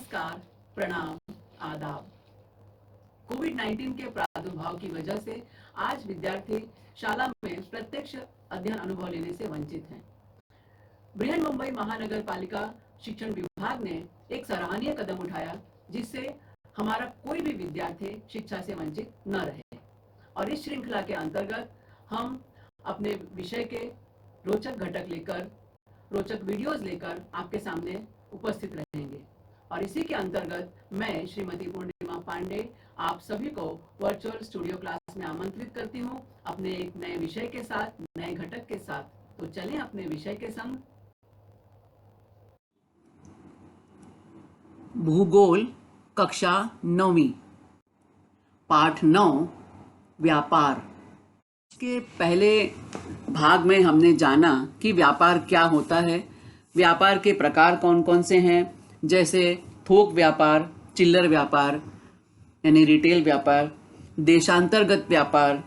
नमस्कार, प्रणाम, आदाब। कोविड-19 के प्रादुर्भाव की वजह से आज विद्यार्थी शाला में प्रत्यक्ष अध्ययन अनुभव लेने से वंचित हैं। बृहन मुंबई महानगर पालिका शिक्षण विभाग ने एक सराहनीय कदम उठाया, जिससे हमारा कोई भी विद्यार्थी शिक्षा से वंचित न रहे। और इस श्रृंखला के अंतर्गत हम अपने विषय के रोचक घटक लेकर, रोचक वीडियोस लेकर आपके सामने उपस्थित रहेंगे। और इसी के अंतर्गत मैं श्रीमती पूर्णिमा पांडे आप सभी को वर्चुअल स्टूडियो क्लास में आमंत्रित करती हूँ अपने एक नए विषय के साथ, नए घटक के साथ। तो चलें अपने विषय के संग। भूगोल कक्षा 9वीं पाठ 9 व्यापार के पहले भाग में हमने जाना कि व्यापार क्या होता है, व्यापार के प्रकार कौन कौन से हैं, जैसे थोक व्यापार, चिल्लर व्यापार यानी रिटेल व्यापार, देशांतर्गत व्यापार,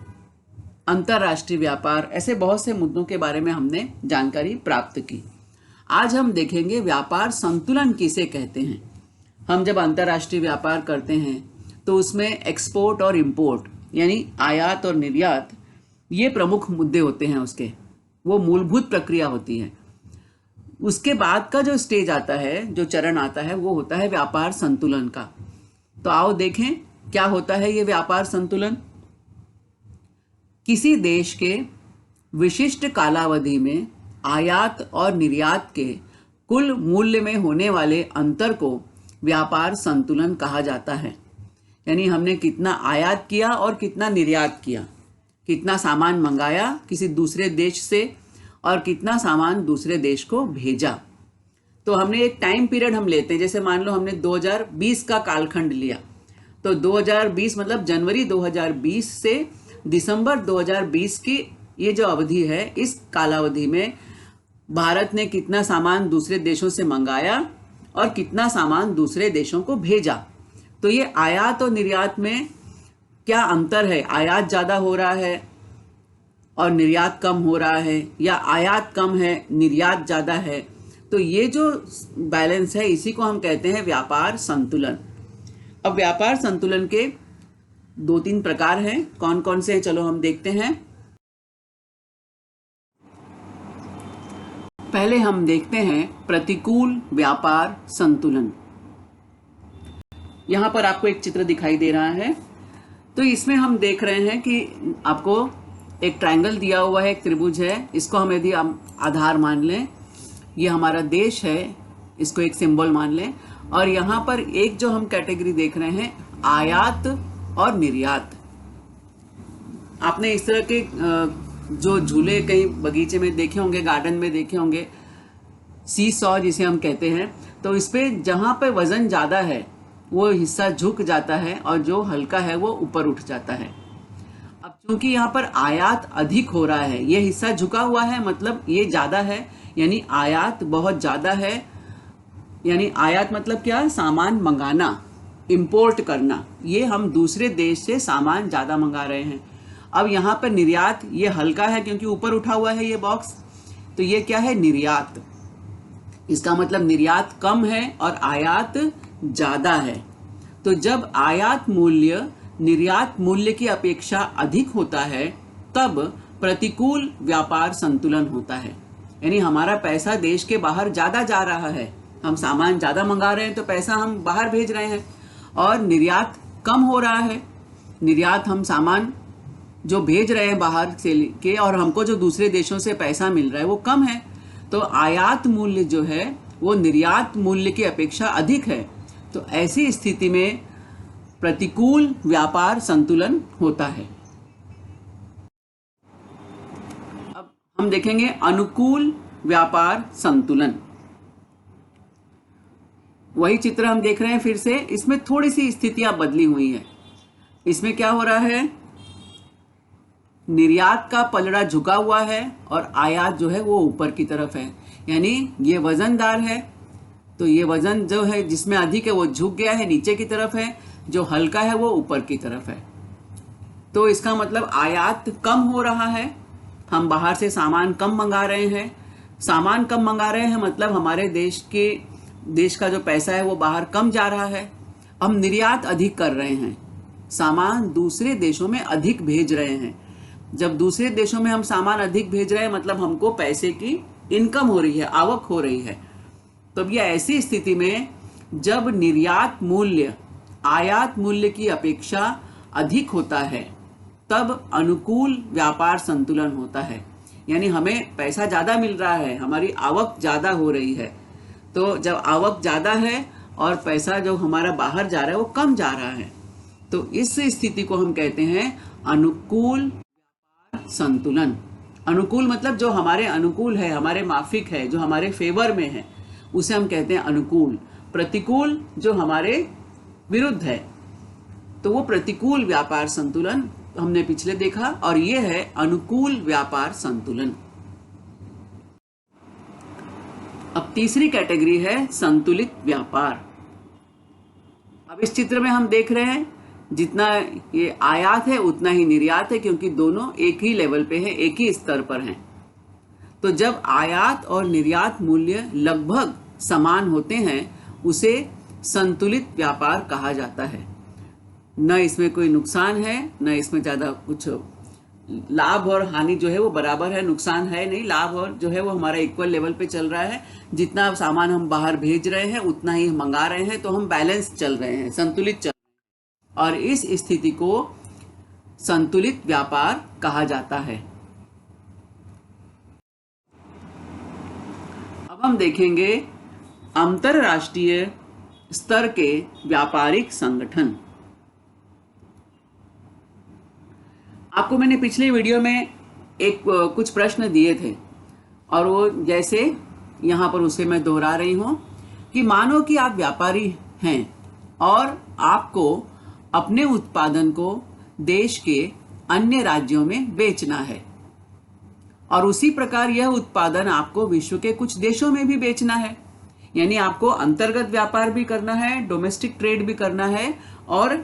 अंतर्राष्ट्रीय व्यापार, ऐसे बहुत से मुद्दों के बारे में हमने जानकारी प्राप्त की। आज हम देखेंगे व्यापार संतुलन किसे कहते हैं। हम जब अंतर्राष्ट्रीय व्यापार करते हैं तो उसमें एक्सपोर्ट और इंपोर्ट यानी आयात और निर्यात ये प्रमुख मुद्दे होते हैं, उसके वो मूलभूत प्रक्रिया होती है। उसके बाद का जो स्टेज आता है, जो चरण आता है, वो होता है व्यापार संतुलन का। तो आओ देखें क्या होता है ये व्यापार संतुलन। किसी देश के विशिष्ट कालावधि में आयात और निर्यात के कुल मूल्य में होने वाले अंतर को व्यापार संतुलन कहा जाता है। यानी हमने कितना आयात किया और कितना निर्यात किया, कितना सामान मंगाया किसी दूसरे देश से और कितना सामान दूसरे देश को भेजा। तो हमने एक टाइम पीरियड हम लेते हैं, जैसे मान लो हमने 2020 का कालखंड लिया, तो 2020 मतलब जनवरी 2020 से दिसंबर 2020 की ये जो अवधि है, इस कालावधि में भारत ने कितना सामान दूसरे देशों से मंगाया और कितना सामान दूसरे देशों को भेजा। तो ये आयात और निर्यात में क्या अंतर है, आयात ज़्यादा हो रहा है और निर्यात कम हो रहा है, या आयात कम है निर्यात ज़्यादा है, तो ये जो बैलेंस है इसी को हम कहते हैं व्यापार संतुलन। अब व्यापार संतुलन के 2-3 प्रकार हैं, कौन कौन से हैं चलो हम देखते हैं। पहले हम देखते हैं प्रतिकूल व्यापार संतुलन। यहाँ पर आपको एक चित्र दिखाई दे रहा है। तो इसमें हम देख रहे हैं कि आपको एक ट्रायंगल दिया हुआ है, एक त्रिभुज है, इसको हम यदि आधार मान लें, ये हमारा देश है, इसको एक सिंबल मान लें, और यहाँ पर एक जो हम कैटेगरी देख रहे हैं आयात और निर्यात। आपने इस तरह के जो झूले कहीं बगीचे में देखे होंगे, गार्डन में देखे होंगे, सी सॉ जिसे हम कहते हैं। तो इस पे जहाँ पे वजन ज़्यादा है वो हिस्सा झुक जाता है और जो हल्का है वो ऊपर उठ जाता है। अब चूंकि यहाँ पर आयात अधिक हो रहा है, ये हिस्सा झुका हुआ है, मतलब ये ज़्यादा है, यानी आयात बहुत ज़्यादा है। यानी आयात मतलब क्या, सामान मंगाना, इंपोर्ट करना, ये हम दूसरे देश से सामान ज़्यादा मंगा रहे हैं। अब यहाँ पर निर्यात, ये हल्का है क्योंकि ऊपर उठा हुआ है ये बॉक्स, तो ये क्या है, निर्यात। इसका मतलब निर्यात कम है और आयात ज़्यादा है। तो जब आयात मूल्य निर्यात मूल्य की अपेक्षा अधिक होता है तब प्रतिकूल व्यापार संतुलन होता है। यानी हमारा पैसा देश के बाहर ज़्यादा जा रहा है, हम सामान ज़्यादा मंगा रहे हैं तो पैसा हम बाहर भेज रहे हैं, और निर्यात कम हो रहा है, निर्यात हम सामान जो भेज रहे हैं बाहर से के और हमको जो दूसरे देशों से पैसा मिल रहा है वो कम है। तो आयात मूल्य जो है वो निर्यात मूल्य की अपेक्षा अधिक है। तो ऐसी स्थिति में प्रतिकूल व्यापार संतुलन होता है। अब हम देखेंगे अनुकूल व्यापार संतुलन। वही चित्र हम देख रहे हैं फिर से, इसमें थोड़ी सी स्थितियां बदली हुई है। इसमें क्या हो रहा है, निर्यात का पलड़ा झुका हुआ है और आयात जो है वो ऊपर की तरफ है। यानी ये वजनदार है तो ये वजन जो है जिसमें अधिक है वो झुक गया है, नीचे की तरफ है, जो हल्का है वो ऊपर की तरफ है। तो इसका मतलब आयात कम हो रहा है, हम बाहर से सामान कम मंगा रहे हैं। सामान कम मंगा रहे हैं मतलब हमारे देश के देश का जो पैसा है वो बाहर कम जा रहा है। हम निर्यात अधिक कर रहे हैं, सामान दूसरे देशों में अधिक भेज रहे हैं। जब दूसरे देशों में हम सामान अधिक भेज रहे हैं मतलब हमको पैसे की इनकम हो रही है, आवक हो रही है। तो ये ऐसी स्थिति में जब निर्यात मूल्य आयात मूल्य की अपेक्षा अधिक होता है तब अनुकूल व्यापार संतुलन होता है। यानी हमें पैसा ज्यादा मिल रहा है, हमारी आवक ज्यादा हो रही है। तो जब आवक ज्यादा है और पैसा जो हमारा बाहर जा रहा है वो कम जा रहा है, तो इस स्थिति को हम कहते हैं अनुकूल व्यापार संतुलन। अनुकूल मतलब जो हमारे अनुकूल है, हमारे माफिक है, जो हमारे फेवर में है, उसे हम कहते हैं अनुकूल। प्रतिकूल जो हमारे विरुद्ध है, तो वो प्रतिकूल व्यापार संतुलन हमने पिछले देखा, और ये है अनुकूल व्यापार संतुलन। अब तीसरी कैटेगरी है संतुलित व्यापार। अब इस चित्र में हम देख रहे हैं जितना ये आयात है उतना ही निर्यात है, क्योंकि दोनों एक ही लेवल पे है, एक ही स्तर पर हैं। तो जब आयात और निर्यात मूल्य लगभग समान होते हैं उसे संतुलित व्यापार कहा जाता है। न इसमें कोई नुकसान है, न इसमें ज्यादा कुछ लाभ और हानि जो है वो बराबर है, नुकसान है नहीं, लाभ और जो है वो हमारा इक्वल लेवल पे चल रहा है। जितना सामान हम बाहर भेज रहे हैं उतना ही मंगा रहे हैं, तो हम बैलेंस चल रहे हैं, संतुलित चल रहे हैं, और इस स्थिति को संतुलित व्यापार कहा जाता है। अब हम देखेंगे अंतरराष्ट्रीय स्तर के व्यापारिक संगठन। आपको मैंने पिछले वीडियो में कुछ प्रश्न दिए थे, और वो जैसे यहाँ पर उसे मैं दोहरा रही हूँ कि मानो कि आप व्यापारी हैं और आपको अपने उत्पादन को देश के अन्य राज्यों में बेचना है, और उसी प्रकार यह उत्पादन आपको विश्व के कुछ देशों में भी बेचना है। यानी आपको अंतर्गत व्यापार भी करना है, डोमेस्टिक ट्रेड भी करना है, और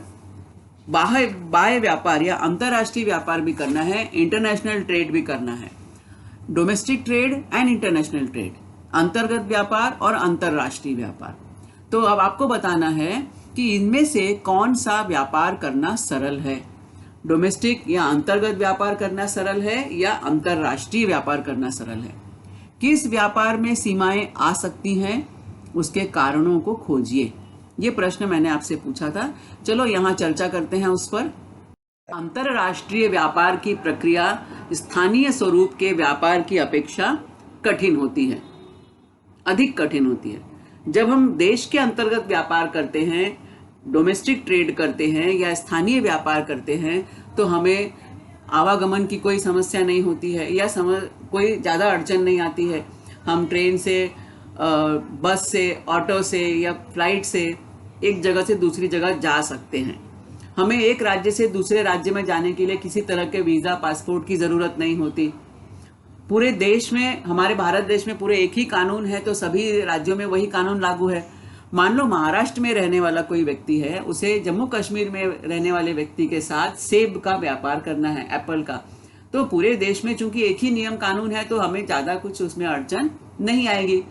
बाह्य व्यापार या अंतरराष्ट्रीय व्यापार भी करना है, इंटरनेशनल ट्रेड भी करना है। Domestic trade and international trade, अंतर्गत व्यापार और अंतरराष्ट्रीय व्यापार। तो अब आपको बताना है कि इनमें से कौन सा व्यापार करना सरल है, डोमेस्टिक या अंतर्गत व्यापार करना सरल है या अंतरराष्ट्रीय व्यापार करना सरल है। किस व्यापार में सीमाएं आ सकती हैं, उसके कारणों को खोजिए। ये प्रश्न मैंने आपसे पूछा था। चलो यहाँ चर्चा करते हैं उस पर। अंतरराष्ट्रीय व्यापार की प्रक्रिया स्थानीय स्वरूप के व्यापार की अपेक्षा कठिन होती है, अधिक कठिन होती है। जब हम देश के अंतर्गत व्यापार करते हैं, डोमेस्टिक ट्रेड करते हैं या स्थानीय व्यापार करते हैं, तो हमें आवागमन की कोई समस्या नहीं होती है या कोई ज़्यादा अड़चन नहीं आती है। हम ट्रेन से, बस से, ऑटो से या फ्लाइट से एक जगह से दूसरी जगह जा सकते हैं। हमें एक राज्य से दूसरे राज्य में जाने के लिए किसी तरह के वीज़ा, पासपोर्ट की ज़रूरत नहीं होती। पूरे देश में, हमारे भारत देश में पूरे एक ही कानून है, तो सभी राज्यों में वही कानून लागू है। मान लो महाराष्ट्र में रहने वाला कोई व्यक्ति है, उसे जम्मू कश्मीर में रहने वाले व्यक्ति के साथ सेब का व्यापार करना है, एप्पल का, तो पूरे देश में चूंकि एक ही नियम कानून है तो हमें ज़्यादा कुछ उसमें अड़चन नहीं आएगी।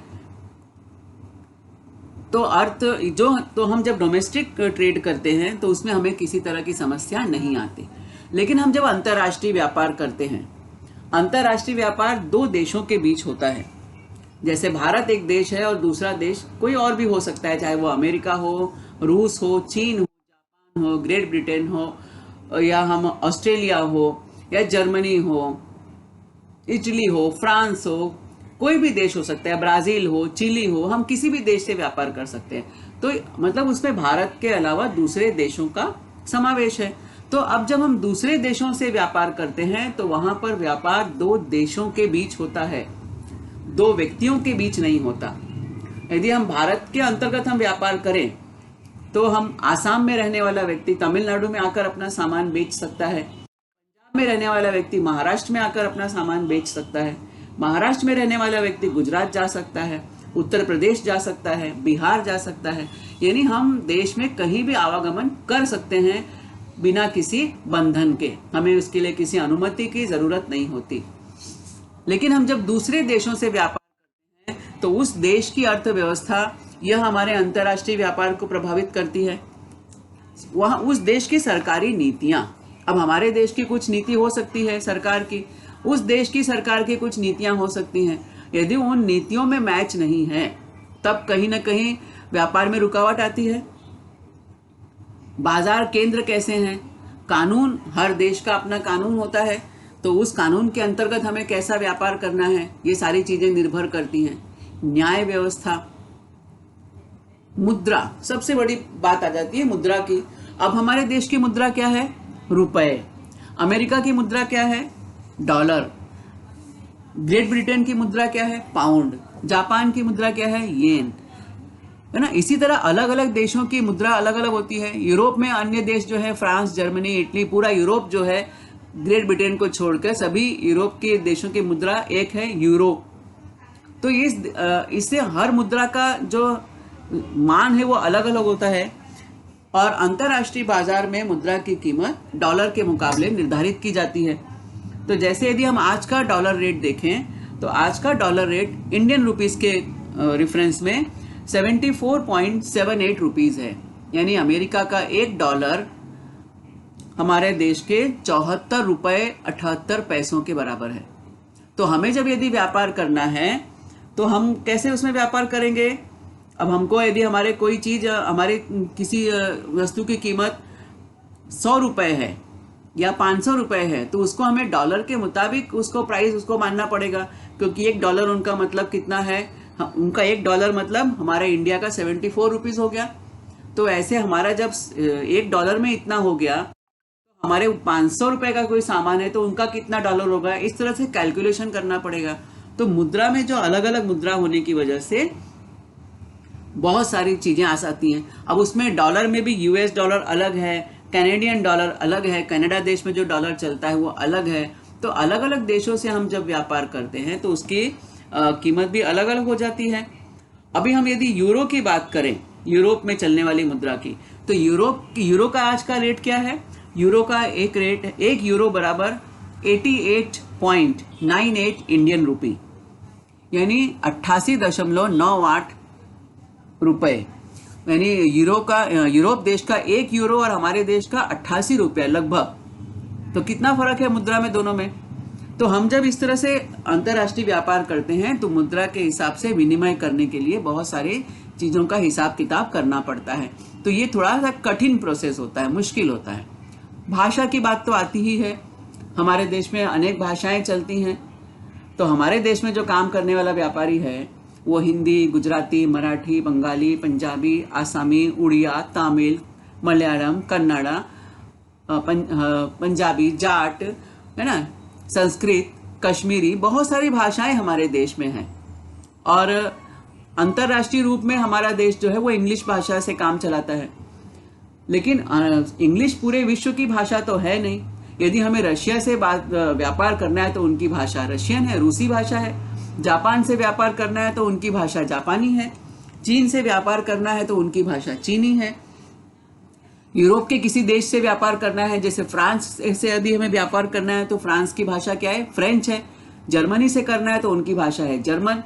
तो हम जब डोमेस्टिक ट्रेड करते हैं तो उसमें हमें किसी तरह की समस्या नहीं आती। लेकिन हम जब अंतर्राष्ट्रीय व्यापार करते हैं, अंतर्राष्ट्रीय व्यापार दो देशों के बीच होता है। जैसे भारत एक देश है और दूसरा देश कोई और भी हो सकता है, चाहे वो अमेरिका हो, रूस हो, चीन हो, जापान हो, ग्रेट ब्रिटेन हो, या हम ऑस्ट्रेलिया हो, या जर्मनी हो, इटली हो, फ्रांस हो, कोई भी देश हो सकता है, ब्राजील हो, चिली हो, हम किसी भी देश से व्यापार कर सकते हैं। तो मतलब उसमें भारत के अलावा दूसरे देशों का समावेश है। तो अब जब हम दूसरे देशों से व्यापार करते हैं तो वहां पर व्यापार दो देशों के बीच होता है, दो व्यक्तियों के बीच नहीं होता। यदि हम भारत के अंतर्गत हम व्यापार करें तो हम आसाम में रहने वाला व्यक्ति तमिलनाडु में आकर अपना सामान बेच सकता है, पंजाब में रहने वाला व्यक्ति महाराष्ट्र में आकर अपना सामान बेच सकता है, महाराष्ट्र में रहने वाला व्यक्ति गुजरात जा सकता है, उत्तर प्रदेश जा सकता है, बिहार जा सकता है। यानी हम देश में कहीं भी आवागमन कर सकते हैं बिना किसी बंधन के, हमें उसके लिए किसी अनुमति की जरूरत नहीं होती। लेकिन हम जब दूसरे देशों से व्यापार करते हैं तो उस देश की अर्थव्यवस्था यह हमारे अंतर्राष्ट्रीय व्यापार को प्रभावित करती है। वहाँ उस देश की सरकारी नीतियाँ, अब हमारे देश की कुछ नीति हो सकती है सरकार की, उस देश की सरकार की कुछ नीतियाँ हो सकती हैं। यदि उन नीतियों में मैच नहीं है तब कहीं ना कहीं व्यापार में रुकावट आती है। बाजार केंद्र कैसे हैं, कानून, हर देश का अपना कानून होता है, तो उस कानून के अंतर्गत हमें कैसा व्यापार करना है, ये सारी चीजें निर्भर करती हैं। न्याय व्यवस्था, मुद्रा, सबसे बड़ी बात आ जाती है मुद्रा की। अब हमारे देश की मुद्रा क्या है, रुपए। अमेरिका की मुद्रा क्या है, डॉलर। ग्रेट ब्रिटेन की मुद्रा क्या है, पाउंड। जापान की मुद्रा क्या है, येन, है ना। इसी तरह अलग अलग देशों की मुद्रा अलग अलग होती है। यूरोप में अन्य देश जो है, फ्रांस, जर्मनी, इटली, पूरा यूरोप जो है, ग्रेट ब्रिटेन को छोड़कर सभी यूरोप के देशों की मुद्रा एक है, यूरो। तो इससे हर मुद्रा का जो मान है वो अलग अलग होता है और अंतर्राष्ट्रीय बाजार में मुद्रा की कीमत डॉलर के मुकाबले निर्धारित की जाती है। तो जैसे यदि हम आज का डॉलर रेट देखें तो आज का डॉलर रेट इंडियन रुपीस के रेफरेंस में 74.78 रुपीस है, यानी अमेरिका का एक डॉलर हमारे देश के 74 रुपये 78 पैसों के बराबर है। तो हमें जब यदि व्यापार करना है तो हम कैसे उसमें व्यापार करेंगे। अब हमको यदि हमारे कोई चीज़, हमारे किसी वस्तु की कीमत 100 रुपये है या 500 रुपये है तो उसको हमें डॉलर के मुताबिक उसको प्राइस उसको मानना पड़ेगा, क्योंकि एक डॉलर उनका मतलब कितना है, उनका एक डॉलर मतलब हमारे इंडिया का 74 रुपीज़ हो गया। तो ऐसे हमारा जब एक डॉलर में इतना हो गया, तो हमारे 500 रुपये का कोई सामान है तो उनका कितना डॉलर होगा, इस तरह से कैलकुलेशन करना पड़ेगा। तो मुद्रा में जो अलग अलग मुद्रा होने की वजह से बहुत सारी चीज़ें आ जाती हैं। अब उसमें डॉलर में भी यूएस डॉलर अलग है, कैनेडियन डॉलर अलग है, कनाडा देश में जो डॉलर चलता है वो अलग है। तो अलग अलग देशों से हम जब व्यापार करते हैं तो उसकी कीमत भी अलग अलग हो जाती है। अभी हम यदि यूरो की बात करें, यूरोप में चलने वाली मुद्रा की, तो यूरो का आज का रेट क्या है। यूरो का एक यूरो बराबर 88.98 इंडियन रुपी, यानी 88.98 रुपये, यानी यूरोप देश का एक यूरो और हमारे देश का 88 रुपये लगभग। तो कितना फर्क है मुद्रा में दोनों में। तो हम जब इस तरह से अंतर्राष्ट्रीय व्यापार करते हैं तो मुद्रा के हिसाब से विनिमय करने के लिए बहुत सारी चीज़ों का हिसाब किताब करना पड़ता है। तो ये थोड़ा सा कठिन प्रोसेस होता है, मुश्किल होता है। भाषा की बात तो आती ही है, हमारे देश में अनेक भाषाएं चलती हैं। तो हमारे देश में जो काम करने वाला व्यापारी है वो हिंदी, गुजराती, मराठी, बंगाली, पंजाबी, आसामी, उड़िया, तमिल, मलयालम, कन्नड़ा, पंजाबी, जाट, है ना, संस्कृत, कश्मीरी, बहुत सारी भाषाएं हमारे देश में हैं। और अंतर्राष्ट्रीय रूप में हमारा देश जो है वो इंग्लिश भाषा से काम चलाता है। लेकिन इंग्लिश पूरे विश्व की भाषा तो है नहीं। यदि हमें रशिया से व्यापार करना है तो उनकी भाषा रशियन है, रूसी भाषा है। जापान से व्यापार करना है तो उनकी भाषा जापानी है। चीन से व्यापार करना है तो उनकी भाषा चीनी है। यूरोप के किसी देश से व्यापार करना है, जैसे फ्रांस से यदि हमें व्यापार करना है तो फ्रांस की भाषा क्या है, फ्रेंच है। जर्मनी से करना है तो उनकी भाषा है जर्मन।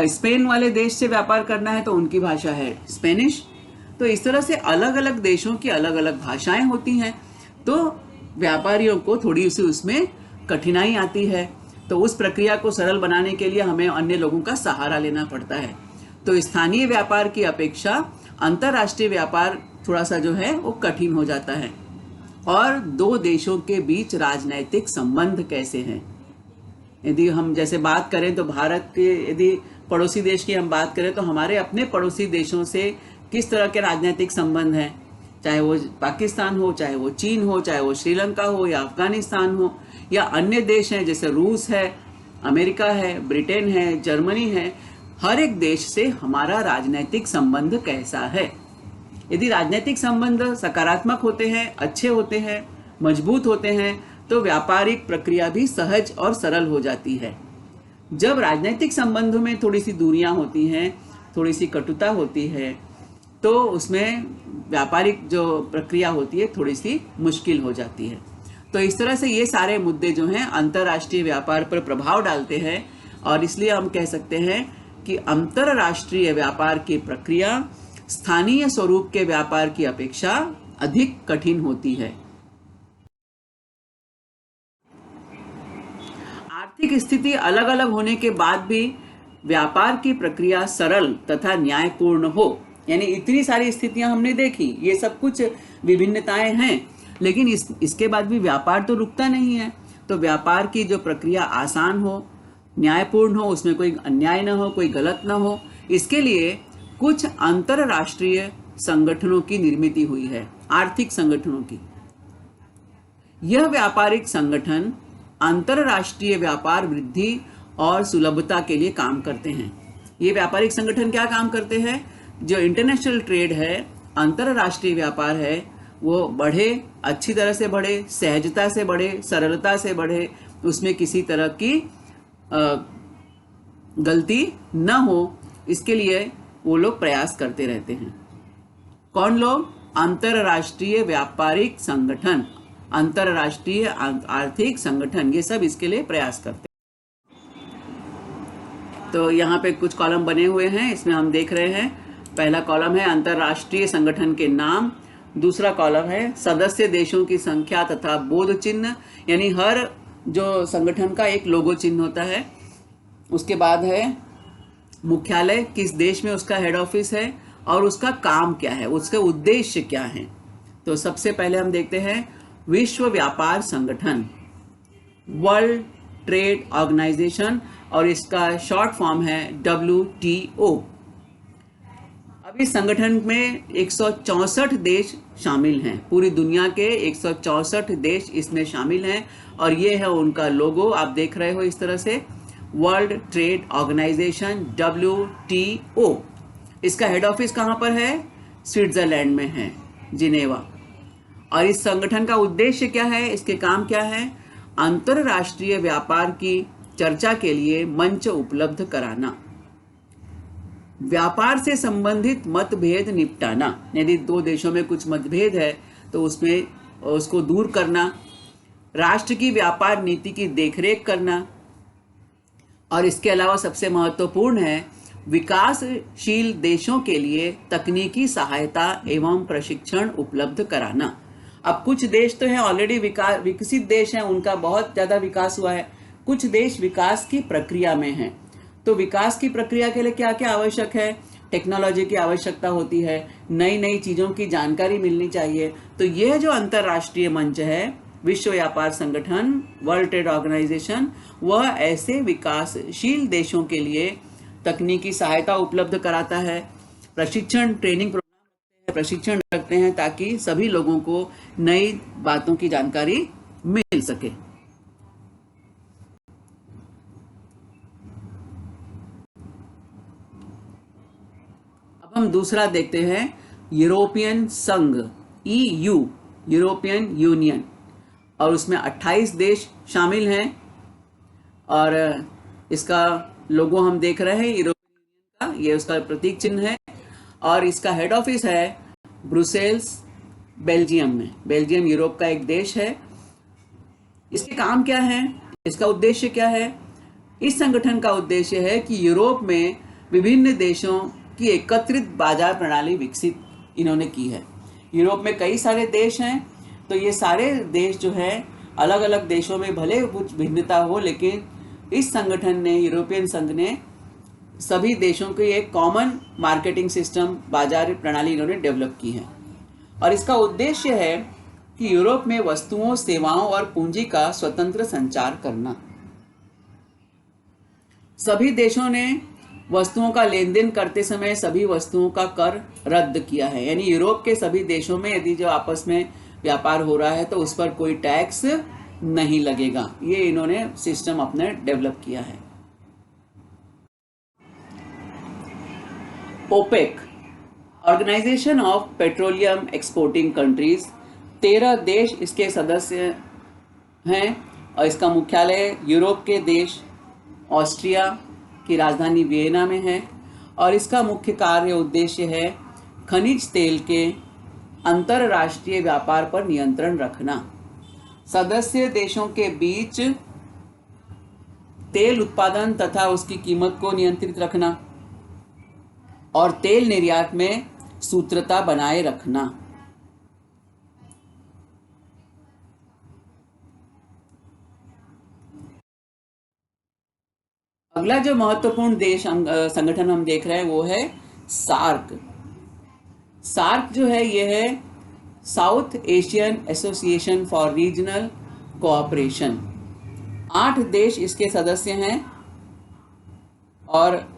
स्पेन वाले देश से व्यापार करना है तो उनकी भाषा है स्पेनिश। तो इस तरह से अलग अलग देशों की अलग अलग भाषाएं होती हैं। तो व्यापारियों को थोड़ी सी उसमें कठिनाई आती है। तो उस प्रक्रिया को सरल बनाने के लिए हमें अन्य लोगों का सहारा लेना पड़ता है। तो स्थानीय व्यापार की अपेक्षा अंतर्राष्ट्रीय व्यापार थोड़ा सा जो है वो कठिन हो जाता है। और दो देशों के बीच राजनैतिक संबंध कैसे हैं, यदि हम जैसे बात करें तो भारत के यदि पड़ोसी देश की हम बात करें तो हमारे अपने पड़ोसी देशों से किस तरह के राजनीतिक संबंध हैं, चाहे वो पाकिस्तान हो, चाहे वो चीन हो, चाहे वो श्रीलंका हो या अफगानिस्तान हो या अन्य देश हैं जैसे रूस है, अमेरिका है, ब्रिटेन है, जर्मनी है। हर एक देश से हमारा राजनीतिक संबंध कैसा है। यदि राजनीतिक संबंध सकारात्मक होते हैं, अच्छे होते हैं, मजबूत होते हैं तो व्यापारिक प्रक्रिया भी सहज और सरल हो जाती है। जब राजनीतिक संबंधों में थोड़ी सी दूरियां होती हैं, थोड़ी सी कटुता होती है तो उसमें व्यापारिक जो प्रक्रिया होती है थोड़ी सी मुश्किल हो जाती है। तो इस तरह से ये सारे मुद्दे जो हैं अंतर्राष्ट्रीय व्यापार पर प्रभाव डालते हैं और इसलिए हम कह सकते हैं कि अंतरराष्ट्रीय व्यापार की प्रक्रिया स्थानीय स्वरूप के व्यापार की अपेक्षा अधिक कठिन होती है। आर्थिक स्थिति अलग अलग होने के बाद भी व्यापार की प्रक्रिया सरल तथा न्यायपूर्ण हो, यानी इतनी सारी स्थितियां हमने देखी, ये सब कुछ विभिन्नताएं हैं, लेकिन इसके बाद भी व्यापार तो रुकता नहीं है। तो व्यापार की जो प्रक्रिया आसान हो, न्यायपूर्ण हो, उसमें कोई अन्याय न हो, कोई गलत न हो, इसके लिए कुछ अंतरराष्ट्रीय संगठनों की निर्मित हुई है, आर्थिक संगठनों की। यह व्यापारिक संगठन अंतरराष्ट्रीय व्यापार वृद्धि और सुलभता के लिए काम करते हैं। ये व्यापारिक संगठन क्या काम करते हैं? जो इंटरनेशनल ट्रेड है, अंतरराष्ट्रीय व्यापार है, वो बढ़े, अच्छी तरह से बढ़े, सहजता से बढ़े, सरलता से बढ़े, उसमें किसी तरह की गलती न हो, इसके लिए वो लोग प्रयास करते रहते हैं। कौन लोग? अंतरराष्ट्रीय व्यापारिक संगठन, अंतरराष्ट्रीय आर्थिक संगठन, ये सब इसके लिए प्रयास करते हैं। तो यहाँ पे कुछ कॉलम बने हुए हैं, इसमें हम देख रहे हैं। पहला कॉलम है अंतरराष्ट्रीय संगठन के नाम, दूसरा कॉलम है सदस्य देशों की संख्या तथा बोध चिन्ह, यानी हर जो संगठन का एक लोगो चिन्ह होता है। उसके बाद है मुख्यालय, किस देश में उसका हेड ऑफिस है और उसका काम क्या है, उसके उद्देश्य क्या है। तो सबसे पहले हम देखते हैं विश्व व्यापार संगठन, वर्ल्ड ट्रेड ऑर्गेनाइजेशन, और इसका शॉर्ट फॉर्म है WTO। अब इस संगठन में 164 देश शामिल हैं, पूरी दुनिया के 164 देश इसमें शामिल हैं, और ये है उनका लोगो, आप देख रहे हो इस तरह से, वर्ल्ड ट्रेड ऑर्गेनाइजेशन WTO। इसका हेड ऑफिस कहाँ पर है? स्विट्जरलैंड में है, जिनेवा। और इस संगठन का उद्देश्य क्या है, इसके काम क्या है? अंतरराष्ट्रीय व्यापार की चर्चा के लिए मंच उपलब्ध कराना, व्यापार से संबंधित मतभेद निपटाना, यदि दो देशों में कुछ मतभेद है तो उसमें उसको दूर करना, राष्ट्र की व्यापार नीति की देखरेख करना, और इसके अलावा सबसे महत्वपूर्ण है विकासशील देशों के लिए तकनीकी सहायता एवं प्रशिक्षण उपलब्ध कराना। अब कुछ देश तो हैं ऑलरेडी विकसित देश हैं, उनका बहुत ज़्यादा विकास हुआ है, कुछ देश विकास की प्रक्रिया में हैं। तो विकास की प्रक्रिया के लिए क्या क्या आवश्यक है? टेक्नोलॉजी की आवश्यकता होती है, नई नई चीज़ों की जानकारी मिलनी चाहिए। तो यह जो अंतर्राष्ट्रीय मंच है, विश्व व्यापार संगठन, वर्ल्ड ट्रेड ऑर्गेनाइजेशन, वह ऐसे विकासशील देशों के लिए तकनीकी सहायता उपलब्ध कराता है, प्रशिक्षण ट्रेनिंग प्रोग्राम प्रशिक्षण रखते हैं, ताकि सभी लोगों को नई बातों की जानकारी मिल सके। अब हम दूसरा देखते हैं, यूरोपियन संघ, EU, यूरोपियन यूनियन, और उसमें 28 देश शामिल हैं, और इसका लोगो हम देख रहे हैं यूरोपियन यूनियन का, ये उसका प्रतीक चिन्ह है, और इसका हेड ऑफिस है ब्रुसेल्स, बेल्जियम में। बेल्जियम यूरोप का एक देश है। इसके काम क्या है, इसका उद्देश्य क्या है? इस संगठन का उद्देश्य है कि यूरोप में विभिन्न देशों की एकत्रित बाजार प्रणाली विकसित इन्होंने की है। यूरोप में कई सारे देश हैं, तो ये सारे देश जो है, अलग अलग देशों में भले कुछ भिन्नता हो, लेकिन इस संगठन ने, यूरोपियन संघ ने, सभी देशों की एक कॉमन मार्केटिंग सिस्टम, बाजार प्रणाली इन्होंने डेवलप की है। और इसका उद्देश्य है कि यूरोप में वस्तुओं, सेवाओं और पूंजी का स्वतंत्र संचार करना। सभी देशों ने वस्तुओं का लेन देन करते समय सभी वस्तुओं का कर रद्द किया है, यानी यूरोप के सभी देशों में यदि जो आपस में व्यापार हो रहा है तो उस पर कोई टैक्स नहीं लगेगा। ये इन्होंने सिस्टम अपने डेवलप किया है। OPEC, organization of petroleum exporting countries, 13 देश इसके सदस्य हैं, और इसका मुख्यालय यूरोप के देश ऑस्ट्रिया की राजधानी वियना में है, और इसका मुख्य कार्य उद्देश्य है खनिज तेल के अंतरराष्ट्रीय व्यापार पर नियंत्रण रखना, सदस्य देशों के बीच तेल उत्पादन तथा उसकी कीमत को नियंत्रित रखना, और तेल निर्यात में सूत्रता बनाए रखना। अगला जो महत्वपूर्ण संगठन हम देख रहे हैं वो है सार्क। सार्क जो है ये है south Asian association for regional cooperation. 8 देश इसके सदस्य हैं और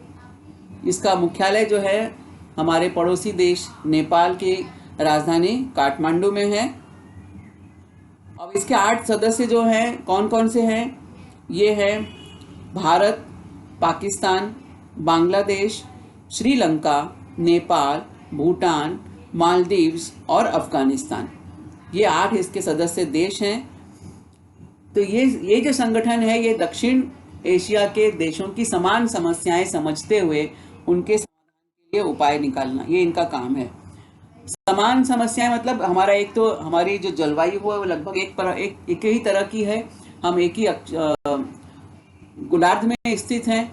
इसका मुख्यालय जो है हमारे पड़ोसी देश नेपाल की राजधानी काठमांडू में है। अब इसके 8 सदस्य जो हैं कौन कौन से हैं, ये है भारत, पाकिस्तान, बांग्लादेश, श्रीलंका, नेपाल, भूटान, मालदीव्स और अफगानिस्तान। ये 8 इसके सदस्य देश हैं। तो ये जो संगठन है ये दक्षिण एशिया के देशों की समान समस्याएं समझते हुए उनके समाधान के लिए उपाय निकालना, ये इनका काम है। समान समस्याएं मतलब हमारा एक तो हमारी जो जलवायु है वो लगभग एक ही तरह की है। हम एक ही गोलार्ध में स्थित हैं।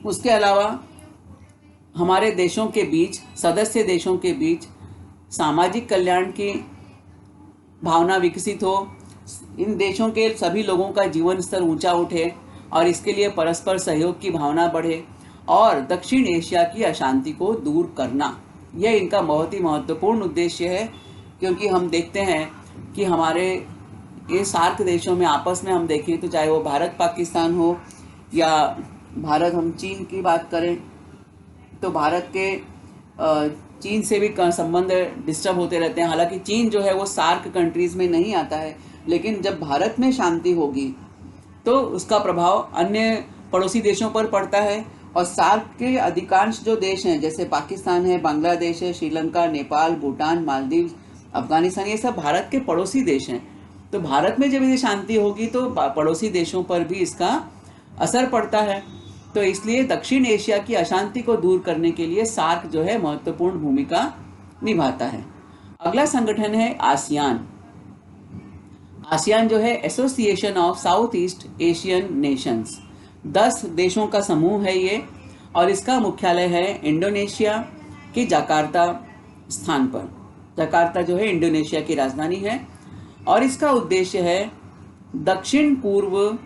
उसके अलावा हमारे देशों के बीच, सदस्य देशों के बीच सामाजिक कल्याण की भावना विकसित हो, इन देशों के सभी लोगों का जीवन स्तर ऊंचा उठे और इसके लिए परस्पर सहयोग की भावना बढ़े और दक्षिण एशिया की अशांति को दूर करना, यह इनका बहुत ही महत्वपूर्ण उद्देश्य है। क्योंकि हम देखते हैं कि हमारे ये सार्क देशों में आपस में हम देखें तो चाहे वो भारत पाकिस्तान हो या भारत हम चीन की बात करें तो भारत के चीन से भी संबंध डिस्टर्ब होते रहते हैं। हालांकि चीन जो है वो सार्क कंट्रीज में नहीं आता है, लेकिन जब भारत में शांति होगी तो उसका प्रभाव अन्य पड़ोसी देशों पर पड़ता है। और सार्क के अधिकांश जो देश हैं जैसे पाकिस्तान है, बांग्लादेश है, श्रीलंका, नेपाल, भूटान, मालदीव, अफगानिस्तान, ये सब भारत के पड़ोसी देश हैं। तो भारत में जब ये शांति होगी तो पड़ोसी देशों पर भी इसका असर पड़ता है। तो इसलिए दक्षिण एशिया की अशांति को दूर करने के लिए सार्क जो है महत्वपूर्ण भूमिका निभाता है। अगला संगठन है आसियान। आसियान जो है association of south east Asian Nations. 10 देशों का समूह है ये और इसका मुख्यालय है इंडोनेशिया की जकार्ता स्थान पर। जकार्ता जो है इंडोनेशिया की राजधानी है और इसका उद्देश्य है दक्षिण पूर्व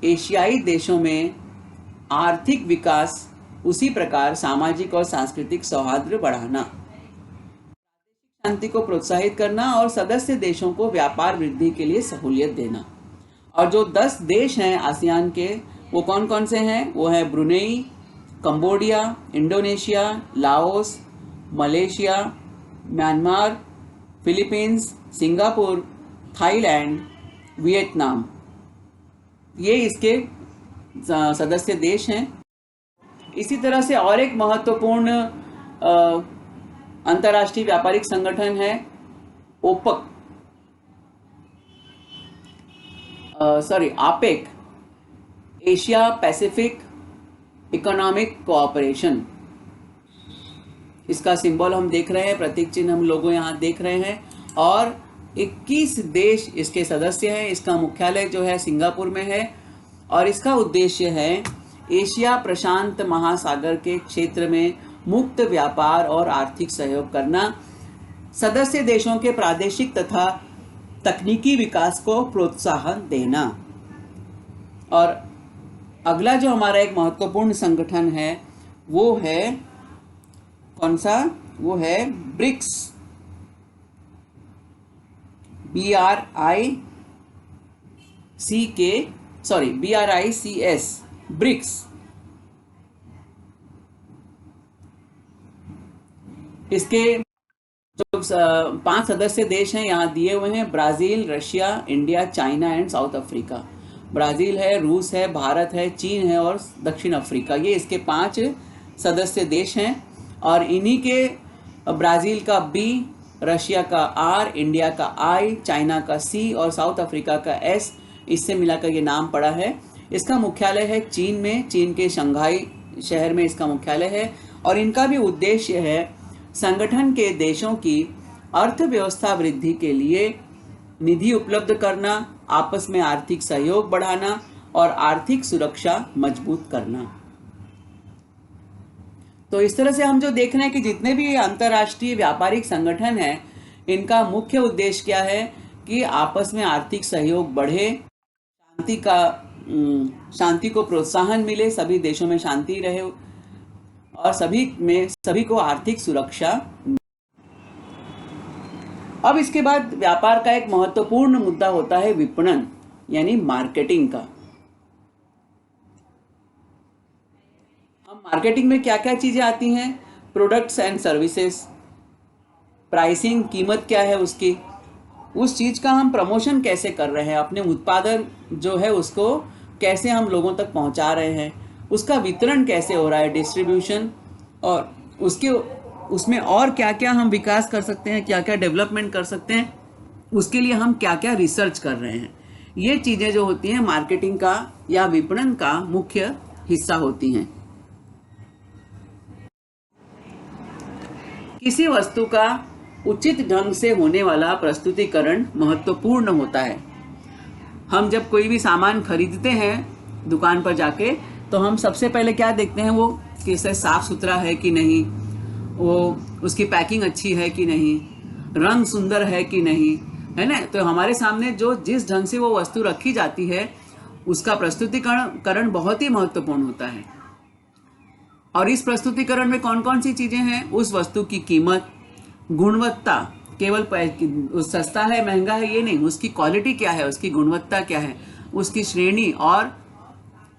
एशियाई देशों में आर्थिक विकास, उसी प्रकार सामाजिक और सांस्कृतिक सौहार्द बढ़ाना, शांति को प्रोत्साहित करना और सदस्य देशों को व्यापार वृद्धि के लिए सहूलियत देना। और जो 10 देश हैं आसियान के वो कौन कौन से हैं, वो है Brunei, Cambodia, Indonesia, Laos, Malaysia, Myanmar, Philippines, Singapore, Thailand, Vietnam, ये इसके सदस्य देश हैं। इसी तरह से और एक महत्वपूर्ण अंतर्राष्ट्रीय व्यापारिक संगठन है ओपक, आपेक, एशिया पैसिफिक इकोनॉमिक कोऑपरेशन। इसका सिंबल हम देख रहे हैं, प्रतीक चिन्ह हम लोगों यहाँ देख रहे हैं और 21 देश इसके सदस्य हैं। इसका मुख्यालय जो है सिंगापुर में है और इसका उद्देश्य है एशिया प्रशांत महासागर के क्षेत्र में मुक्त व्यापार और आर्थिक सहयोग करना, सदस्य देशों के प्रादेशिक तथा तकनीकी विकास को प्रोत्साहन देना। और अगला जो हमारा एक महत्वपूर्ण संगठन है वो है कौन सा, वो है ब्रिक्स, BRICS, ब्रिक्स। इसके जो 5 सदस्य देश हैं यहाँ दिए हुए हैं, Brazil, Russia, India, China and south Africa. Brazil है, रूस है, भारत है, चीन है और दक्षिण अफ्रीका, ये इसके 5 सदस्य देश हैं। और इन्हीं के ब्राजील का B, रशिया का R, इंडिया का I, चाइना का C और साउथ अफ्रीका का S, इससे मिलाकर ये नाम पड़ा है। इसका मुख्यालय है चीन में, चीन के शंघाई शहर में इसका मुख्यालय है। और इनका भी उद्देश्य है संगठन के देशों की अर्थव्यवस्था वृद्धि के लिए निधि उपलब्ध करना, आपस में आर्थिक सहयोग बढ़ाना और आर्थिक सुरक्षा मजबूत करना। तो इस तरह से हम जो देख रहे हैं कि जितने भी अंतर्राष्ट्रीय व्यापारिक संगठन हैं, इनका मुख्य उद्देश्य क्या है कि आपस में आर्थिक सहयोग बढ़े, शांति को प्रोत्साहन मिले, सभी देशों में शांति रहे और सभी को आर्थिक सुरक्षा। अब इसके बाद व्यापार का एक महत्वपूर्ण मुद्दा होता है विपणन यानी मार्केटिंग का। हम मार्केटिंग में क्या क्या चीजें आती हैं? प्रोडक्ट्स एंड सर्विसेज, प्राइसिंग, कीमत क्या है उसकी, उस चीज का हम प्रमोशन कैसे कर रहे हैं, अपने उत्पादन जो है उसको कैसे हम लोगों तक पहुंचा रहे हैं, उसका वितरण कैसे हो रहा है, डिस्ट्रीब्यूशन, और उसमें और क्या क्या हम विकास कर सकते हैं, क्या क्या डेवलपमेंट कर सकते हैं, उसके लिए हम क्या क्या रिसर्च कर रहे हैं। ये चीजें जो होती हैं मार्केटिंग का या विपणन का मुख्य हिस्सा होती हैं। किसी वस्तु का उचित ढंग से होने वाला प्रस्तुतिकरण महत्वपूर्ण होता है। हम जब कोई भी सामान खरीदते हैं दुकान पर जाके, तो हम सबसे पहले क्या देखते हैं, वो कैसे साफ सुथरा है कि नहीं, वो उसकी पैकिंग अच्छी है कि नहीं, रंग सुंदर है कि नहीं, है ना। तो हमारे सामने जो जिस ढंग से वो वस्तु रखी जाती है उसका प्रस्तुतिकरण बहुत ही महत्वपूर्ण होता है। और इस प्रस्तुतिकरण में कौन कौन सी चीजें हैं? उस वस्तु की कीमत, गुणवत्ता, केवल सस्ता है महंगा है ये नहीं, उसकी क्वालिटी क्या है, उसकी गुणवत्ता क्या है, उसकी श्रेणी, और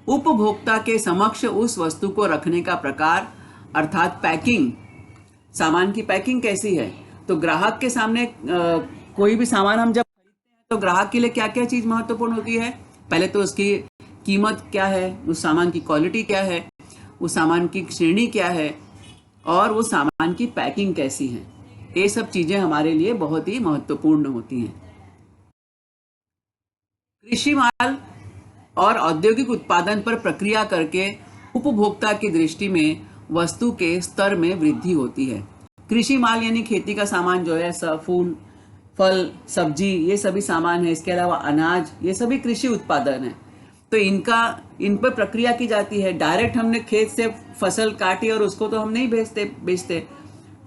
उपभोक्ता के समक्ष उस वस्तु को रखने का प्रकार अर्थात पैकिंग, सामान की पैकिंग कैसी है। तो ग्राहक के सामने कोई भी सामान हम जब खरीदते हैं तो ग्राहक के लिए क्या क्या चीज महत्वपूर्ण होती है? पहले तो उसकी कीमत क्या है, उस सामान की क्वालिटी क्या है, उस सामान की श्रेणी क्या है, और वो सामान की पैकिंग कैसी है। ये सब चीजें हमारे लिए बहुत ही महत्वपूर्ण होती हैं। कृषि माल और औद्योगिक उत्पादन पर प्रक्रिया करके उपभोक्ता की दृष्टि में वस्तु के स्तर में वृद्धि होती है। कृषि माल यानी खेती का सामान जो है, फूल, फल, सब्जी, ये सभी सामान है। इसके अलावा अनाज, ये सभी कृषि उत्पादन है। तो इन पर प्रक्रिया की जाती है। डायरेक्ट हमने खेत से फसल काटी और उसको तो हम नहीं बेचते।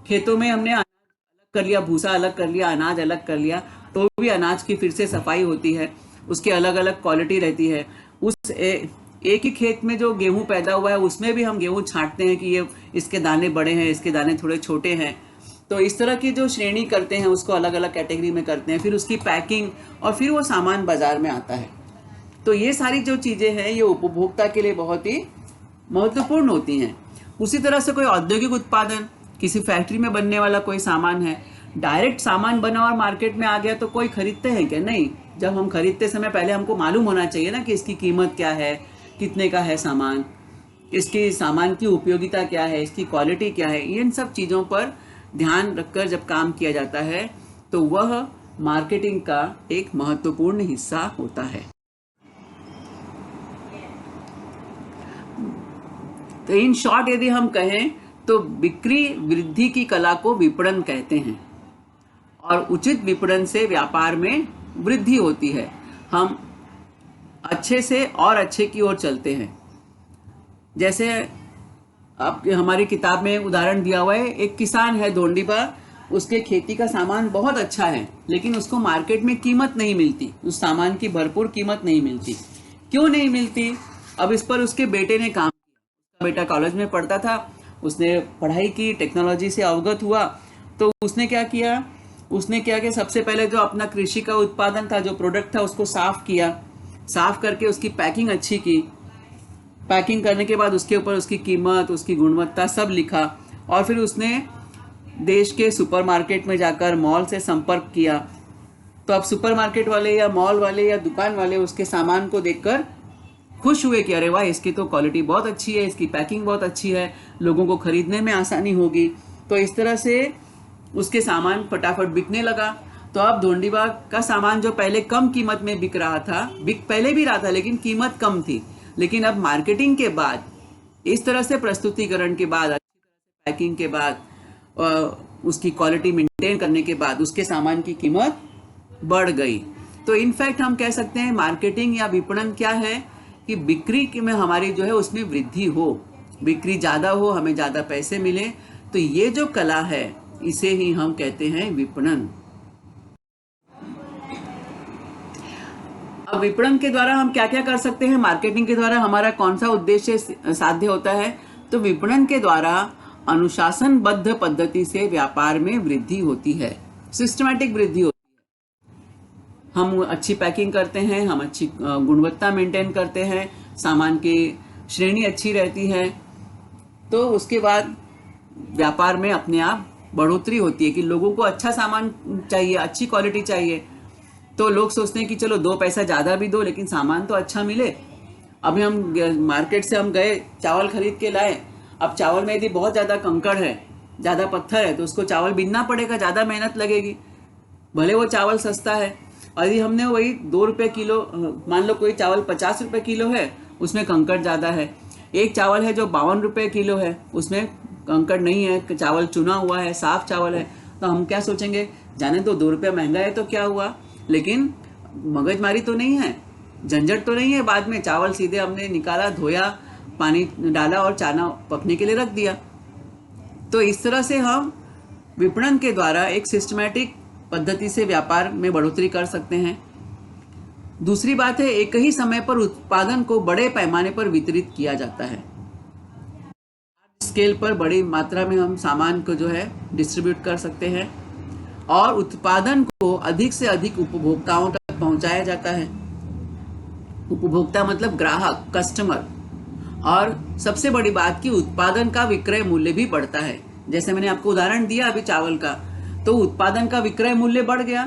खेतों में हमने अनाज अलग कर लिया, भूसा अलग कर लिया, अनाज अलग कर लिया, तो भी अनाज की फिर से सफाई होती है, उसकी अलग अलग क्वालिटी रहती है। एक ही खेत में जो गेहूं पैदा हुआ है उसमें भी हम गेहूं छांटते हैं कि ये इसके दाने बड़े हैं, इसके दाने थोड़े छोटे हैं। तो इस तरह की जो श्रेणी करते हैं उसको अलग अलग कैटेगरी में करते हैं, फिर उसकी पैकिंग, और फिर वो सामान बाजार में आता है। तो ये सारी जो चीजें हैं ये उपभोक्ता के लिए बहुत ही महत्वपूर्ण होती हैं। उसी तरह से कोई औद्योगिक उत्पादन, किसी फैक्ट्री में बनने वाला कोई सामान है, डायरेक्ट सामान बना और मार्केट में आ गया तो कोई खरीदते हैं क्या? नहीं। जब हम खरीदते समय पहले हमको मालूम होना चाहिए ना कि इसकी कीमत क्या है, कितने का है सामान, इसकी सामान की उपयोगिता क्या है, इसकी क्वालिटी क्या है। इन सब चीज़ों पर ध्यान रखकर जब काम किया जाता है तो वह मार्केटिंग का एक महत्वपूर्ण हिस्सा होता है। तो इन शॉर्ट यदि हम कहें तो बिक्री वृद्धि की कला को विपणन कहते हैं, और उचित विपणन से व्यापार में वृद्धि होती है। हम अच्छे से और अच्छे की ओर चलते हैं। जैसे आपके हमारी किताब में उदाहरण दिया हुआ है, एक किसान है धोंडीपा, उसके खेती का सामान बहुत अच्छा है लेकिन उसको मार्केट में कीमत नहीं मिलती, उस सामान की भरपूर कीमत नहीं मिलती। क्यों नहीं मिलती? अब इस पर उसके बेटे ने काम किया। उसका बेटा कॉलेज में पढ़ता था, उसने पढ़ाई की, टेक्नोलॉजी से अवगत हुआ, तो उसने क्या किया सबसे पहले जो अपना कृषि का उत्पादन था, जो प्रोडक्ट था, उसको साफ किया, साफ करके उसकी पैकिंग अच्छी की। पैकिंग करने के बाद उसके ऊपर उसकी कीमत, उसकी गुणवत्ता सब लिखा, और फिर उसने देश के सुपरमार्केट में जाकर मॉल से संपर्क किया। तो अब सुपरमार्केट वाले या मॉल वाले या दुकान वाले उसके सामान को देखकर खुश हुए कि अरे वाह, इसकी तो क्वालिटी बहुत अच्छी है, इसकी पैकिंग बहुत अच्छी है, लोगों को खरीदने में आसानी होगी। तो इस तरह से उसके सामान फटाफट बिकने लगा। तो अब धोंडीबाग का सामान जो पहले कम कीमत में बिक रहा था, बिक पहले भी रहा था लेकिन कीमत कम थी, लेकिन अब मार्केटिंग के बाद, इस तरह से प्रस्तुतिकरण के बाद, अच्छी तरह से पैकिंग के बाद, उसकी क्वालिटी मेंटेन करने के बाद उसके सामान की कीमत बढ़ गई। तो इनफैक्ट हम कह सकते हैं मार्केटिंग या विपणन क्या है कि बिक्री में हमारी जो है उसमें वृद्धि हो, बिक्री ज़्यादा हो, हमें ज़्यादा पैसे मिले। तो ये जो कला है इसे ही हम कहते हैं विपणन। अब विपणन के द्वारा हम क्या क्या कर सकते हैं, मार्केटिंग के द्वारा हमारा कौन सा उद्देश्य साध्य होता है? तो विपणन के द्वारा अनुशासनबद्ध पद्धति से व्यापार में वृद्धि होती है, सिस्टमैटिक वृद्धि होती है। हम अच्छी पैकिंग करते हैं, हम अच्छी गुणवत्ता मेंटेन करते हैं, सामान की श्रेणी अच्छी रहती है, तो उसके बाद व्यापार में अपने आप बढ़ोतरी होती है कि लोगों को अच्छा सामान चाहिए, अच्छी क्वालिटी चाहिए। तो लोग सोचते हैं कि चलो 2 पैसा ज़्यादा भी दो लेकिन सामान तो अच्छा मिले। अभी हम मार्केट से हम गए, चावल खरीद के लाए। अब चावल में यदि बहुत ज़्यादा कंकड़ है, ज़्यादा पत्थर है, तो उसको चावल बीनना पड़ेगा, ज़्यादा मेहनत लगेगी, भले वो चावल सस्ता है। और यदि हमने वही 2 रुपये किलो, मान लो कोई चावल 50 रुपये किलो है, उसमें कंकड़ ज़्यादा है। एक चावल है जो 52 रुपये किलो है, उसमें कंकड़ नहीं है, चावल चुना हुआ है, साफ चावल है, तो हम क्या सोचेंगे, जाने तो 2 रुपये महंगा है तो क्या हुआ, लेकिन मगजमारी तो नहीं है, झंझट तो नहीं है। बाद में चावल सीधे हमने निकाला, धोया, पानी डाला और चाना पकने के लिए रख दिया। तो इस तरह से हम विपणन के द्वारा एक सिस्टमैटिक पद्धति से व्यापार में बढ़ोतरी कर सकते हैं। दूसरी बात है, एक ही समय पर उत्पादन को बड़े पैमाने पर वितरित किया जाता है। स्केल पर बड़ी मात्रा में हम सामान को जो है डिस्ट्रीब्यूट कर सकते हैं और उत्पादन को अधिक से अधिक उपभोक्ताओं तक पहुंचाया जाता है। उपभोक्ता मतलब ग्राहक, कस्टमर। और सबसे बड़ी बात कि उत्पादन का विक्रय मूल्य भी बढ़ता है। जैसे मैंने आपको उदाहरण दिया अभी चावल का, तो उत्पादन का विक्रय मूल्य बढ़ गया,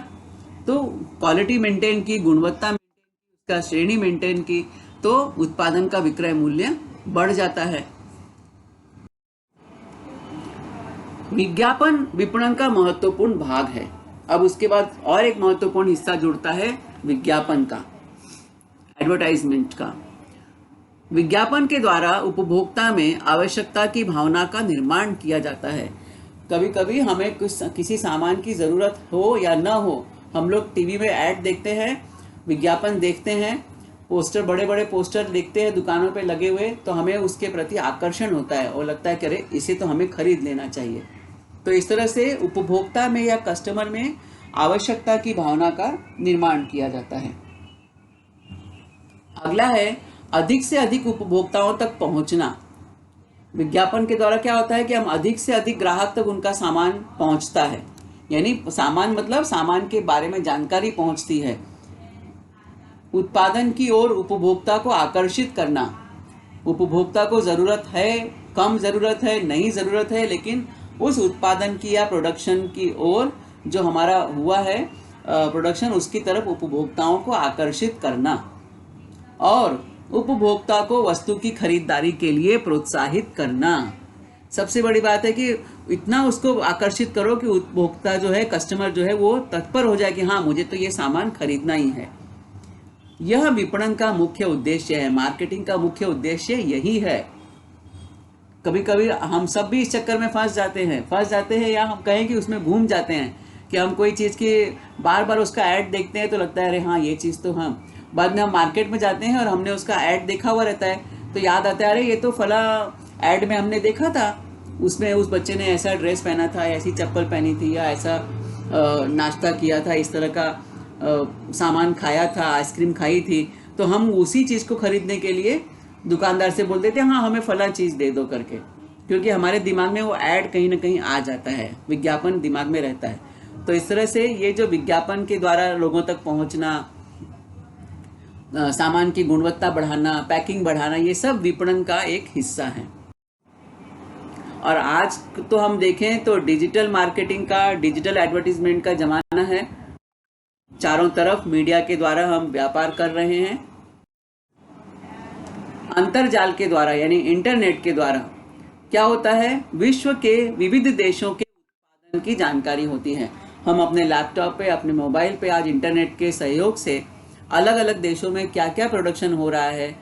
तो क्वालिटी मेंटेन की, गुणवत्ता मेंटेन की, उसका श्रेणी मेंटेन की, तो उत्पादन का विक्रय मूल्य बढ़ जाता है। विज्ञापन विपणन का महत्वपूर्ण भाग है। अब उसके बाद और एक महत्वपूर्ण हिस्सा जुड़ता है विज्ञापन का, एडवर्टाइजमेंट का। विज्ञापन के द्वारा उपभोक्ता में आवश्यकता की भावना का निर्माण किया जाता है। कभी कभी हमें किसी सामान की ज़रूरत हो या ना हो, हम लोग टीवी में ऐड देखते हैं, विज्ञापन देखते हैं, पोस्टर, बड़े बड़े पोस्टर देखते हैं दुकानों पे लगे हुए, तो हमें उसके प्रति आकर्षण होता है और लगता है कि अरे इसे तो हमें खरीद लेना चाहिए। तो इस तरह से उपभोक्ता में या कस्टमर में आवश्यकता की भावना का निर्माण किया जाता है। अगला है अधिक से अधिक उपभोक्ताओं तक पहुंचना। विज्ञापन के द्वारा क्या होता है कि हम अधिक से अधिक ग्राहक तक उनका सामान पहुंचता है, यानी सामान मतलब सामान के बारे में जानकारी पहुंचती है। उत्पादन की ओर उपभोक्ता को आकर्षित करना। उपभोक्ता को ज़रूरत है, कम ज़रूरत है, नहीं ज़रूरत है, लेकिन उस उत्पादन की या प्रोडक्शन की ओर जो हमारा हुआ है प्रोडक्शन, उसकी तरफ उपभोक्ताओं को आकर्षित करना और उपभोक्ता को वस्तु की खरीदारी के लिए प्रोत्साहित करना। सबसे बड़ी बात है कि इतना उसको आकर्षित करो कि उपभोक्ता जो है, कस्टमर जो है, वो तत्पर हो जाए कि हाँ मुझे तो ये सामान खरीदना ही है। यह विपणन का मुख्य उद्देश्य है, मार्केटिंग का मुख्य उद्देश्य यही है। कभी कभी हम सब भी इस चक्कर में फंस जाते हैं या हम कहें कि उसमें घूम जाते हैं कि हम कोई चीज़ की बार बार उसका ऐड देखते हैं तो लगता है अरे हाँ ये चीज़ तो हम, बाद में हम मार्केट में जाते हैं और हमने उसका ऐड देखा हुआ रहता है तो याद आता है अरे ये तो फला ऐड में हमने देखा था, उसमें उस बच्चे ने ऐसा ड्रेस पहना था, ऐसी चप्पल पहनी थी, या ऐसा नाश्ता किया था, इस तरह का सामान खाया था, आइसक्रीम खाई थी। तो हम उसी चीज़ को खरीदने के लिए दुकानदार से बोल देते हैं हाँ हमें फला चीज़ दे दो करके, क्योंकि हमारे दिमाग में वो ऐड कहीं ना कहीं आ जाता है, विज्ञापन दिमाग में रहता है। तो इस तरह से ये जो विज्ञापन के द्वारा लोगों तक पहुंचना, सामान की गुणवत्ता बढ़ाना, पैकिंग बढ़ाना, ये सब विपणन का एक हिस्सा है। और आज तो हम देखें तो डिजिटल मार्केटिंग का, डिजिटल एडवर्टीजमेंट का जमाना है। चारों तरफ मीडिया के द्वारा हम व्यापार कर रहे हैं। अंतरजाल के द्वारा यानी इंटरनेट के द्वारा क्या होता है, विश्व के विविध देशों के उत्पादन की जानकारी होती है। हम अपने लैपटॉप पे, अपने मोबाइल पे आज इंटरनेट के सहयोग से अलग अलग देशों में क्या क्या प्रोडक्शन हो रहा है,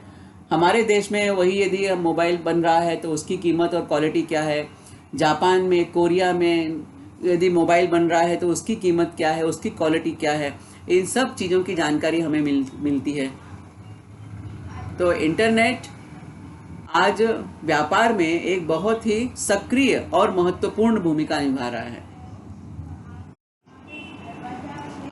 हमारे देश में वही यदि मोबाइल बन रहा है तो उसकी कीमत और क्वालिटी क्या है, जापान में, कोरिया में यदि मोबाइल बन रहा है तो उसकी कीमत क्या है, उसकी क्वालिटी क्या है, इन सब चीज़ों की जानकारी हमें मिलती है। तो इंटरनेट आज व्यापार में एक बहुत ही सक्रिय और महत्वपूर्ण भूमिका निभा रहा है।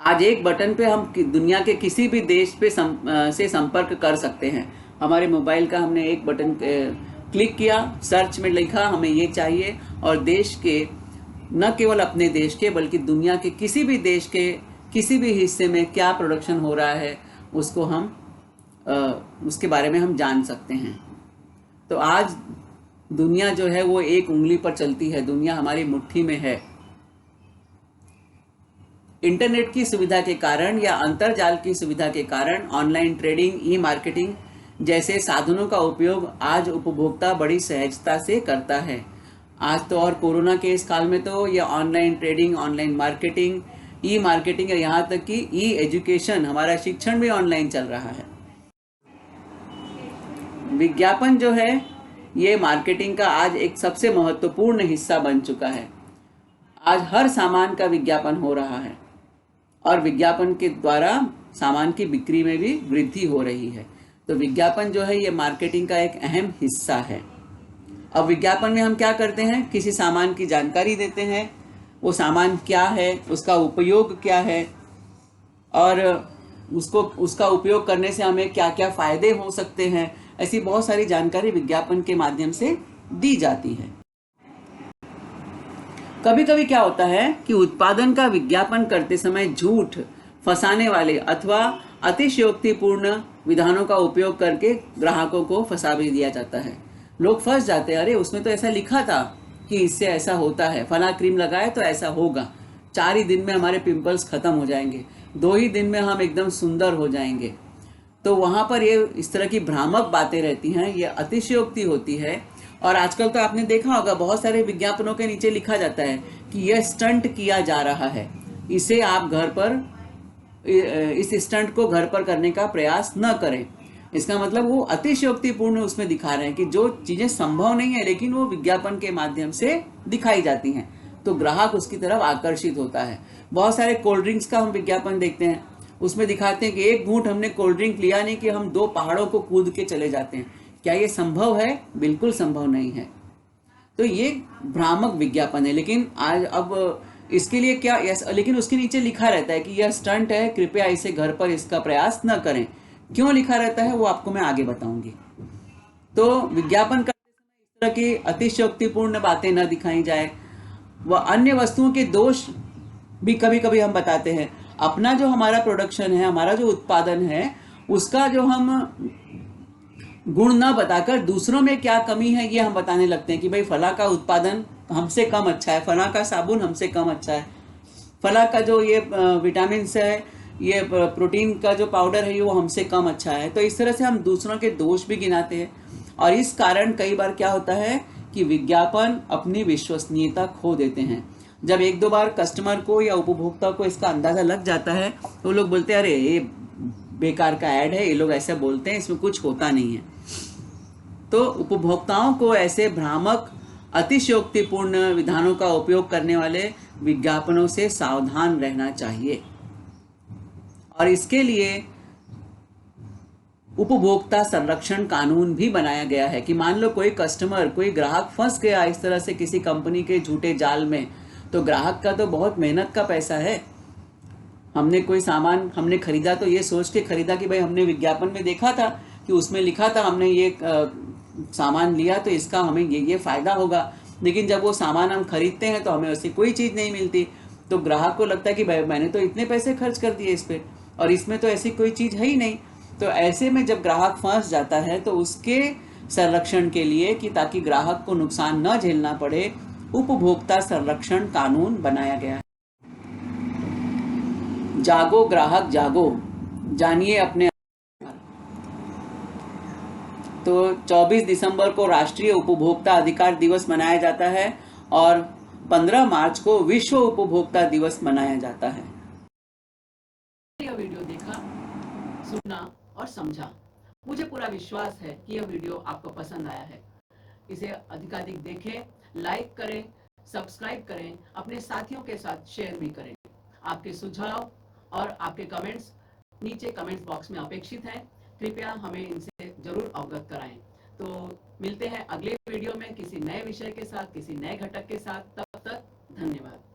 आज एक बटन पे हम दुनिया के किसी भी देश पे से संपर्क कर सकते हैं। हमारे मोबाइल का हमने एक बटन क्लिक किया, सर्च में लिखा हमें ये चाहिए, और देश के, न केवल अपने देश के बल्कि दुनिया के किसी भी देश के किसी भी हिस्से में क्या प्रोडक्शन हो रहा है उसको हम उसके बारे में हम जान सकते हैं। तो आज दुनिया जो है वो एक उंगली पर चलती है, दुनिया हमारी मुट्ठी में है। इंटरनेट की सुविधा के कारण या अंतरजाल की सुविधा के कारण ऑनलाइन ट्रेडिंग, ई मार्केटिंग जैसे साधनों का उपयोग आज उपभोक्ता बड़ी सहजता से करता है। आज तो और कोरोना के इस काल में तो ये ऑनलाइन ट्रेडिंग, ऑनलाइन मार्केटिंग, ई मार्केटिंग, यहाँ तक कि ई एजुकेशन, हमारा शिक्षण भी ऑनलाइन चल रहा है। विज्ञापन जो है ये मार्केटिंग का आज एक सबसे महत्वपूर्ण हिस्सा बन चुका है। आज हर सामान का विज्ञापन हो रहा है और विज्ञापन के द्वारा सामान की बिक्री में भी वृद्धि हो रही है। तो विज्ञापन जो है ये मार्केटिंग का एक अहम हिस्सा है। अब विज्ञापन में हम क्या करते हैं, किसी सामान की जानकारी देते हैं, वो सामान क्या है, उसका उपयोग क्या है, और उसका उपयोग करने से हमें क्या क्या फायदे हो सकते हैं, ऐसी बहुत सारी जानकारी विज्ञापन के माध्यम से दी जाती है। कभी कभी क्या होता है कि उत्पादन का विज्ञापन करते समय झूठ, फंसाने वाले अथवा अतिशयोक्तिपूर्ण विधानों का उपयोग करके ग्राहकों को फंसा भी दिया जाता है। लोग फंस जाते हैं, अरे उसमें तो ऐसा लिखा था कि इससे ऐसा होता है, फला क्रीम लगाए तो ऐसा होगा, 4 ही दिन में हमारे पिंपल्स खत्म हो जाएंगे, 2 ही दिन में हम एकदम सुंदर हो जाएंगे। तो वहाँ पर ये इस तरह की भ्रामक बातें रहती हैं, ये अतिशयोक्ति होती है। और आजकल तो आपने देखा होगा बहुत सारे विज्ञापनों के नीचे लिखा जाता है कि यह स्टंट किया जा रहा है, इसे आप घर पर, इस स्टंट को घर पर करने का प्रयास न करें। इसका मतलब वो अतिशयोक्तिपूर्ण उसमें दिखा रहे हैं कि जो चीजें संभव नहीं है लेकिन वो विज्ञापन के माध्यम से दिखाई जाती हैं, तो ग्राहक उसकी तरफ आकर्षित होता है। बहुत सारे कोल्ड ड्रिंक्स का हम विज्ञापन देखते हैं, उसमें दिखाते हैं कि एक घूंट हमने कोल्ड ड्रिंक लिया नहीं कि हम 2 पहाड़ों को कूद के चले जाते हैं। क्या ये संभव है? बिल्कुल संभव नहीं है। तो ये भ्रामक विज्ञापन है। लेकिन आज अब इसके लिए क्या, लेकिन उसके नीचे लिखा रहता है कि यह स्टंट है, कृपया इसे घर पर इसका प्रयास न करें। क्यों लिखा रहता है वो आपको मैं आगे बताऊंगी। तो विज्ञापन करते समय इस तरह की अतिशयोक्तिपूर्ण बातें न दिखाई जाए। वह अन्य वस्तुओं के दोष भी कभी कभी हम बताते हैं। अपना जो हमारा प्रोडक्शन है, हमारा जो उत्पादन है, उसका जो हम गुण न बताकर दूसरों में क्या कमी है ये हम बताने लगते हैं कि भाई फला का उत्पादन हमसे कम अच्छा है, फला का साबुन हमसे कम अच्छा है, फला का जो ये विटामिन है, ये प्रोटीन का जो पाउडर है ये वो हमसे कम अच्छा है। तो इस तरह से हम दूसरों के दोष भी गिनाते हैं और इस कारण कई बार क्या होता है कि विज्ञापन अपनी विश्वसनीयता खो देते हैं। जब 1-2 बार कस्टमर को या उपभोक्ता को इसका अंदाजा लग जाता है तो लोग बोलते हैं अरे ये बेकार का ऐड है, ये लोग ऐसे बोलते हैं, इसमें कुछ होता नहीं है। तो उपभोक्ताओं को ऐसे भ्रामक, अतिशयोक्तिपूर्ण विधानों का उपयोग करने वाले विज्ञापनों से सावधान रहना चाहिए। और इसके लिए उपभोक्ता संरक्षण कानून भी बनाया गया है कि मान लो कोई कस्टमर, कोई ग्राहक फंस गया इस तरह से किसी कंपनी के झूठे जाल में, तो ग्राहक का तो बहुत मेहनत का पैसा है। हमने कोई सामान हमने खरीदा तो ये सोच के खरीदा कि भाई हमने विज्ञापन में देखा था कि उसमें लिखा था, हमने ये सामान लिया तो इसका हमें ये फायदा होगा। लेकिन जब वो सामान हम खरीदते हैं तो हमें उससे कोई चीज़ नहीं मिलती, तो ग्राहक को लगता है कि भाई मैंने तो इतने पैसे खर्च कर दिए इस पर और इसमें तो ऐसी कोई चीज़ है ही नहीं। तो ऐसे में जब ग्राहक फंस जाता है तो उसके संरक्षण के लिए, कि ताकि ग्राहक को नुकसान न झेलना पड़े, उपभोक्ता संरक्षण कानून बनाया गया है। जागो ग्राहक जागो, जानिए अपने। तो 24 दिसंबर को राष्ट्रीय उपभोक्ता अधिकार दिवस मनाया जाता है और 15 मार्च को विश्व उपभोक्ता दिवस मनाया जाता है। यह वीडियो देखा, सुना और समझा। मुझे पूरा विश्वास है कि यह वीडियो आपको पसंद आया है। इसे अधिकाधिक देखें, लाइक करें, सब्सक्राइब करें, अपने साथियों के साथ शेयर भी करें। आपके सुझाव और आपके कमेंट्स नीचे कमेंट्स बॉक्स में अपेक्षित हैं। कृपया हमें इनसे जरूर अवगत कराएं। तो मिलते हैं अगले वीडियो में किसी नए विषय के साथ, किसी नए घटक के साथ। तब तक धन्यवाद।